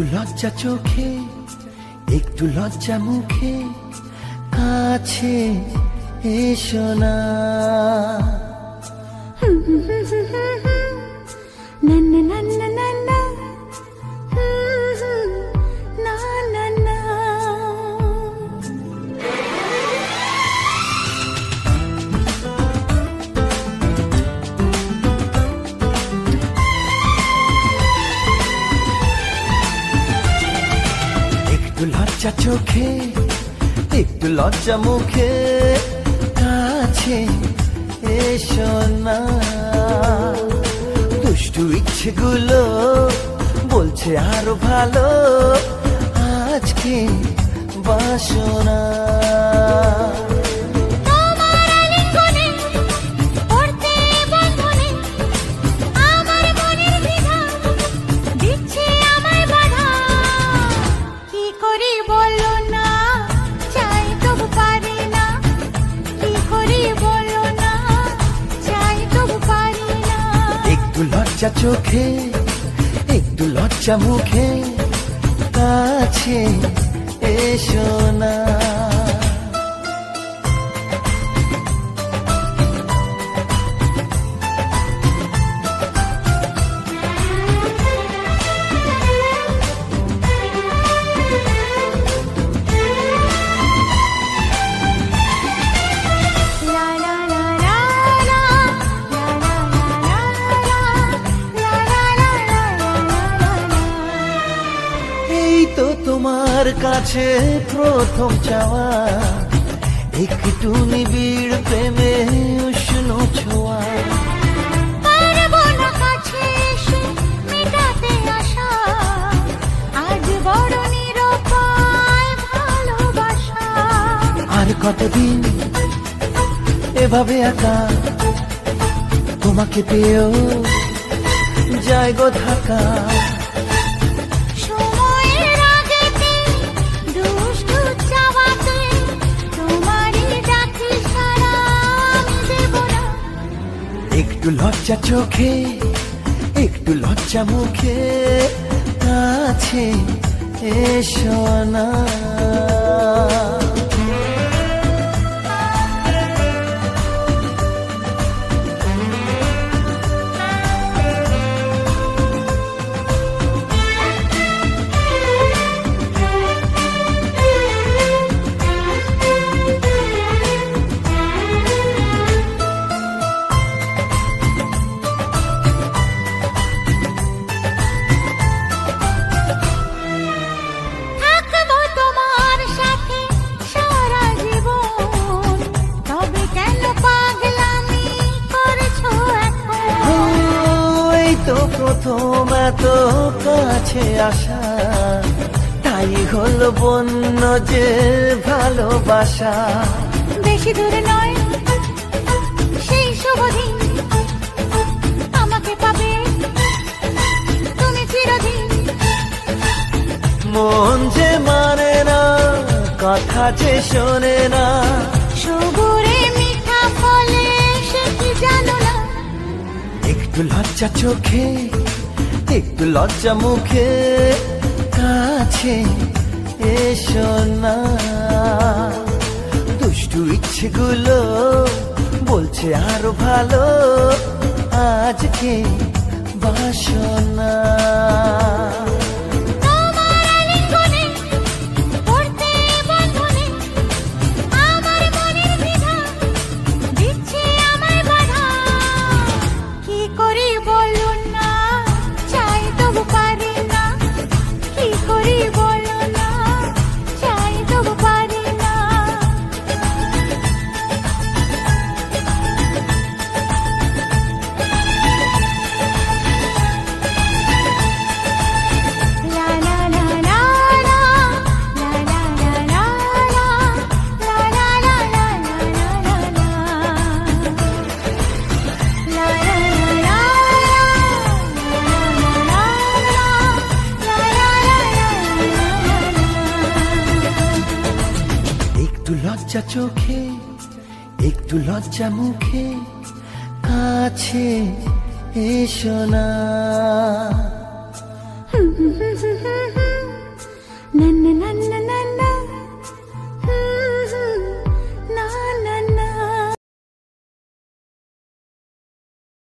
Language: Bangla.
একটু লজ্জা চোখে, একটু লজ্জা মুখে, কাছে এসো না। একটু লজ্জা চোখে, একটু লজ্জা মুখে, কাছে এসো না। দুষ্টু ইচ্ছেগুলো বলছে আরো ভালো, আজকে বাসনা। লজ্জা চোখে, একটু লজ্জা মুখে, কাছে এসো না। তো তোমার কাছে প্রথম চাওয়া, একটু নিবিড় প্রেমে উষ্ণ ছোঁয়া। পারবো না কাছে এসে মেটাতে আশা, আজ বড় নিরুপায় ভালোবাসা। আর কতদিন এভাবে একা, তোমাকে পেয়েও যায় গো থাকা। একটু লজ্জা চোখে, একটু লজ্জা মুখে, কাছে এসো না। প্রথম এত কাছে আসা, তাই হলো বন্য যে ভালোবাসা। বেশি দূরে নয় সেই শুভ দিন, আমাকে পাবে তুমি চিরদিন। মন যে মানে না, কথা যে শোনে না, সবুরে মিঠা ফলে সে কি জানো না। একটু লজ্জা চোখে, একটু লজ্জা মুখে, কাছে এসো না। দুষ্টু ইচ্ছেগুলো বলছে আরো ভালো, আজকে বাসনা। লজ্জা চোখে, একটু লজ্জা মুখে, কাছে এসো না।